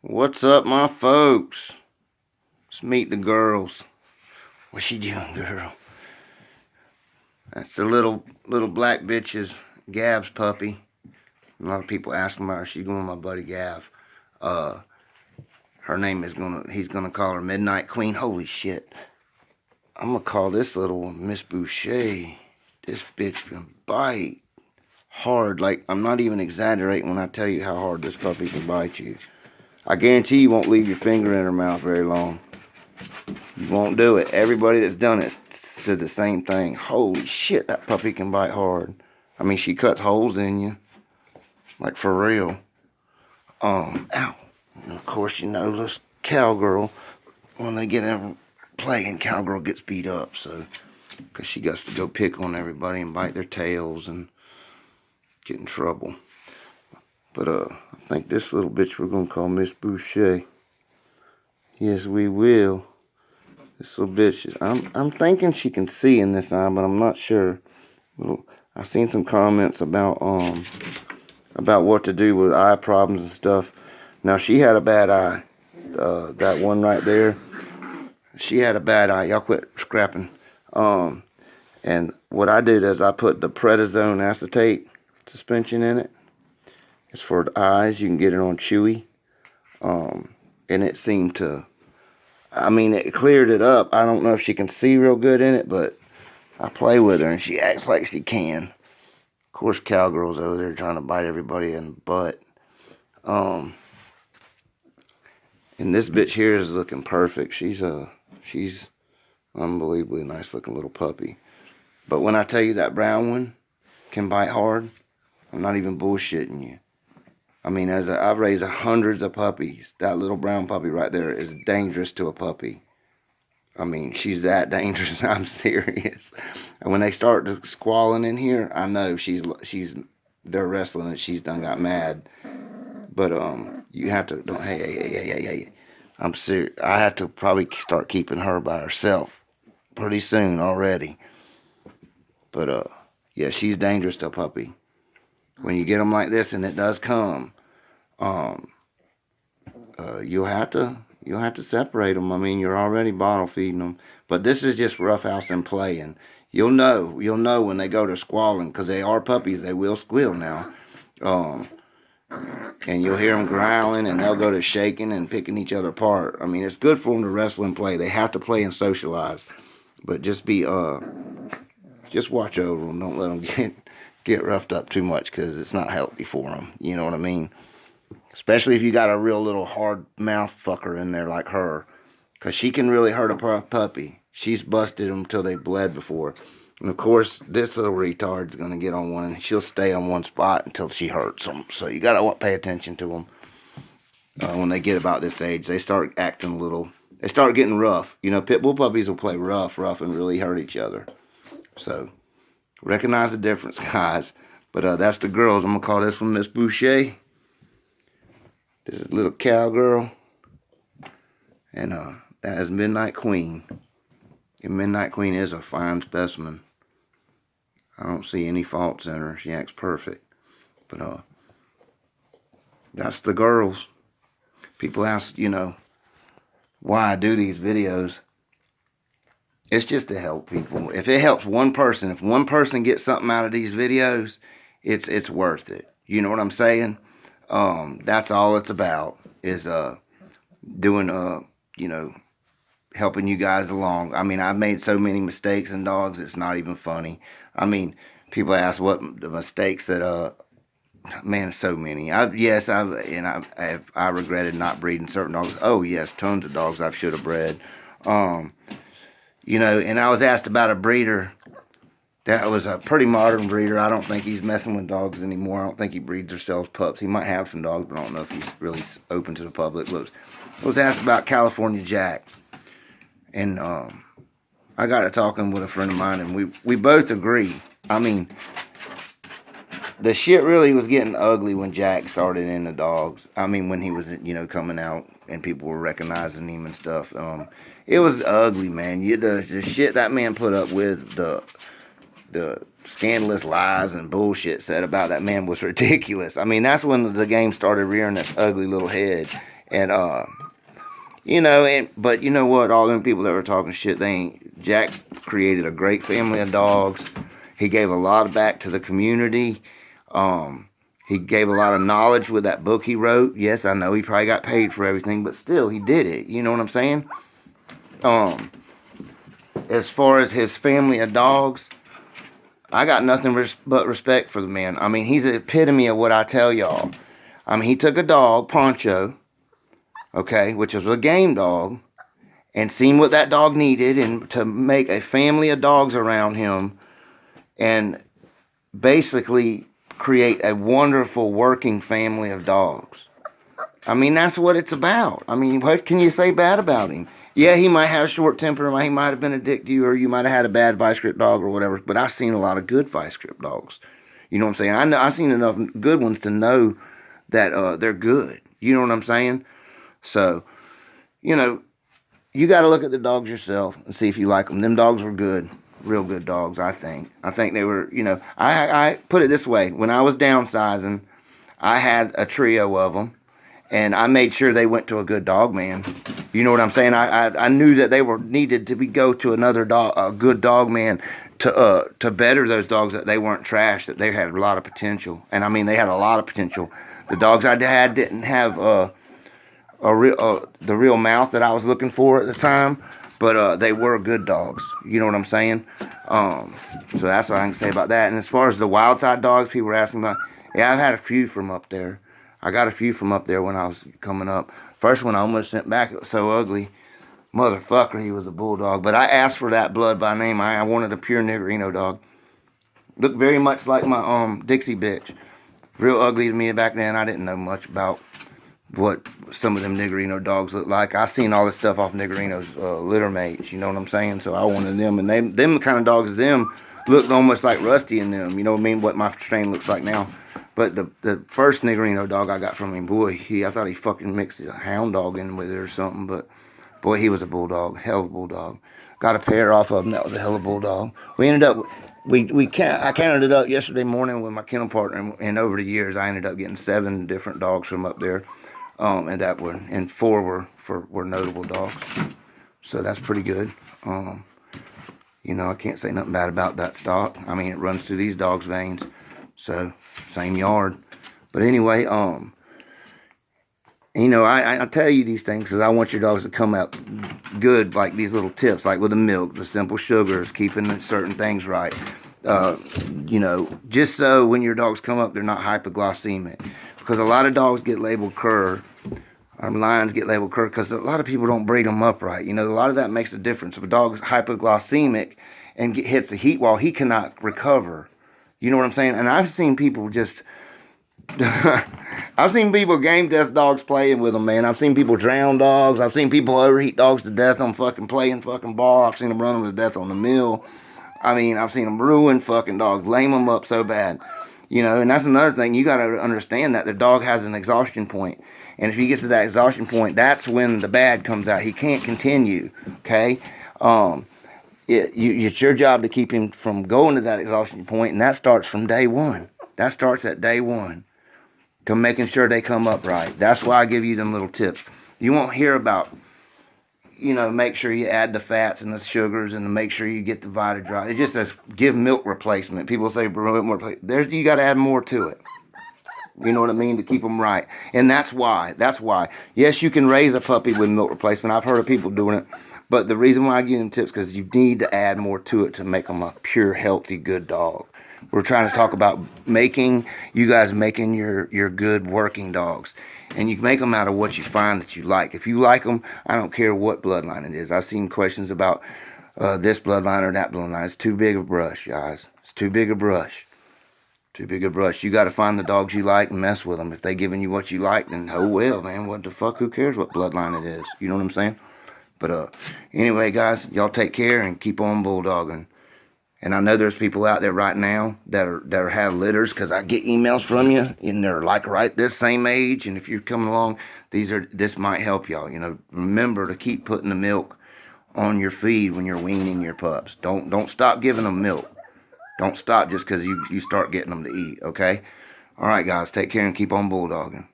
What's up, my folks? Let's meet the girls. What's she doing, girl? That's the little black bitch's Gav's puppy. A lot of people ask about her. She's going with my buddy Gav. Her name is he's gonna call her Midnight Queen. Holy shit. I'm gonna call this little one Miss Boucher. This bitch can bite hard. Like, I'm not even exaggerating when I tell you how hard this puppy can bite you. I guarantee you won't leave your finger in her mouth very long. You won't do it. Everybody that's done it said the same thing. Holy shit, that puppy can bite hard. I mean, she cuts holes in you. Like, for real. Ow. And of course, you know, this cowgirl, when they get in play, and cowgirl gets beat up, so, because she gets to go pick on everybody and bite their tails and get in trouble. But, I think this little bitch we're going to call Miss Boucher. Yes, we will. This little bitch, I'm thinking she can see in this eye, but I'm not sure. I've seen some comments about what to do with eye problems and stuff. Now, she had a bad eye. That one right there, she had a bad eye. Y'all quit scrapping. And what I did is I put the prednisone acetate suspension in it. It's for the eyes. You can get it on Chewy. And it seemed to, I mean, it cleared it up. I don't know if she can see real good in it, but I play with her and she acts like she can. Of course, cowgirl's over there trying to bite everybody in the butt. And this bitch here is looking perfect. She's unbelievably nice looking little puppy. But when I tell you that brown one can bite hard, I'm not even bullshitting you. I mean, I've raised hundreds of puppies. That little brown puppy right there is dangerous to a puppy. I mean, she's that dangerous. I'm serious. And when they start squalling in here, I know they're wrestling and she's done got mad. But you have to hey. I'm serious. I have to probably start keeping her by herself pretty soon already. But yeah, she's dangerous to a puppy. When you get them like this, and it does come, you'll have to separate them. I mean, you're already bottle feeding them, but this is just roughhouse and playing. You'll know when they go to squalling, because they are puppies. They will squeal now, and you'll hear them growling, and they'll go to shaking and picking each other apart. I mean, it's good for them to wrestle and play. They have to play and socialize, but just watch over them. Don't let them get roughed up too much, because it's not healthy for them. You know what I mean? Especially if you got a real little hard mouth fucker in there like her, because she can really hurt a puppy. She's busted them till they bled before. And of course, this little retard's going to get on one, and she'll stay on one spot until she hurts them. So you got to pay attention to them. When they get about this age, they start acting they start getting rough. You know, Pitbull puppies will play rough, and really hurt each other. So recognize the difference, guys. But that's the girls. I'm going to call this one Miss Boucher. This is little cowgirl. And that is Midnight Queen. And Midnight Queen is a fine specimen. I don't see any faults in her. She acts perfect. But that's the girls. People ask, why I do these videos. It's just to help people. If it helps one person, if one person gets something out of these videos, it's worth it. You know what I'm saying? That's all it's about, is doing helping you guys along. I mean, I've made so many mistakes in dogs, it's not even funny. I mean, people ask what the mistakes that man, so many. I regretted not breeding certain dogs. Oh yes, tons of dogs I should have bred. And I was asked about a breeder that was a pretty modern breeder. I don't think he's messing with dogs anymore. I don't think he breeds or sells pups. He might have some dogs, but I don't know if he's really open to the public. But I was asked about California Jack. And I got to talking with a friend of mine, and we both agree. I mean, the shit really was getting ugly when Jack started in the dogs. I mean, when he was, coming out and people were recognizing him and stuff. It was ugly, man. The shit that man put up with, the scandalous lies and bullshit said about that man was ridiculous. I mean, that's when the game started rearing its ugly little head. And you know, but you know what? All them people that were talking shit, they ain't. Jack created a great family of dogs. He gave a lot back to the community. He gave a lot of knowledge with that book he wrote. Yes, I know he probably got paid for everything, but still, he did it. You know what I'm saying? As far as his family of dogs, I got nothing but respect for the man. I mean, he's the epitome of what I tell y'all. I mean, he took a dog, Poncho, okay, which was a game dog, and seen what that dog needed, and to make a family of dogs around him, and basically create a wonderful working family of dogs. I mean, that's what it's about. I mean, what can you say bad about him? Yeah, he might have a short temper, he might have been a dick to you, or you might have had a bad vice grip dog or whatever, but I've seen a lot of good vice grip dogs. You know what I'm saying? I've seen enough good ones to know that they're good. You know what I'm saying? So, you know, you got to look at the dogs yourself and see if you like them. Them dogs were good, real good dogs, I think. I think they were, you know, I put it this way. When I was downsizing, I had a trio of them, and I made sure they went to a good dog man. You know what I'm saying? I knew that they were needed to go to another dog, a good dog man, to better those dogs, that they weren't trash, that they had a lot of potential. And I mean, they had a lot of potential. The dogs I had didn't have the real mouth that I was looking for at the time, but they were good dogs. You know what I'm saying? So that's what I can say about that. And as far as the wild side dogs, people were asking about. Yeah, I've had a few from up there. I got a few from up there when I was coming up. First one I almost sent back. It was so ugly. Motherfucker, he was a bulldog. But I asked for that blood by name. I wanted a pure Negrino dog. Looked very much like my Dixie bitch. Real ugly to me back then. I didn't know much about what some of them Negrino dogs look like. I seen all this stuff off Negrino's litter mates. You know what I'm saying? So I wanted them. And them kind of dogs, them looked almost like Rusty in them. You know what I mean? What my strain looks like now. But the first Negrino dog I got from him, boy, I thought he fucking mixed a hound dog in with it or something. But boy, he was a bulldog, hell of a bulldog. Got a pair off of him. That was a hell of a bulldog. We ended up, I counted it up yesterday morning with my kennel partner, and over the years I ended up getting 7 different dogs from up there, and 4 were notable dogs. So that's pretty good. You know, I can't say nothing bad about that stock. I mean, it runs through these dogs' veins. So, same yard. But anyway, you know, I tell you these things because I want your dogs to come out good, like these little tips, like with the milk, the simple sugars, keeping certain things right. You know, just so when your dogs come up, they're not hypoglycemic. Because a lot of dogs get labeled cur, or lions get labeled cur, because a lot of people don't breed them up right. You know, a lot of that makes a difference. If a dog's hypoglycemic and hits the heat wall, he cannot recover. You know what I'm saying? And I've seen people just... I've seen people game test dogs playing with them, man. I've seen people drown dogs. I've seen people overheat dogs to death on fucking playing fucking ball. I've seen them run them to death on the mill. I mean, I've seen them ruin fucking dogs, lame them up so bad. You know, and that's another thing. You got to understand that the dog has an exhaustion point. And if he gets to that exhaustion point, that's when the bad comes out. He can't continue, okay? It's your job to keep him from going to that exhaustion point, and that starts from day one. That starts at day one. To making sure they come up right. That's why I give you them little tips. You won't hear about, you know, make sure you add the fats and the sugars and to make sure you get the Vita-Dry. It just says give milk replacement. People say milk replacement. You got to add more to it. You know what I mean? To keep them right. And that's why. Yes, you can raise a puppy with milk replacement. I've heard of people doing it. But the reason why I give them tips is because you need to add more to it to make them a pure, healthy, good dog. We're trying to talk about you guys making your good working dogs. And you can make them out of what you find that you like. If you like them, I don't care what bloodline it is. I've seen questions about this bloodline or that bloodline. It's too big a brush, guys. It's too big a brush. Too big a brush. You got to find the dogs you like and mess with them. If they giving you what you like, then oh well, man. What the fuck? Who cares what bloodline it is? You know what I'm saying? But anyway, guys, y'all take care and keep on bulldogging. And I know there's people out there right now that have litters, because I get emails from you and they're like right this same age. And if you're coming along, this might help y'all. You know, remember to keep putting the milk on your feed when you're weaning your pups. Don't stop giving them milk. Don't stop just because you start getting them to eat. Okay. All right, guys, take care and keep on bulldogging.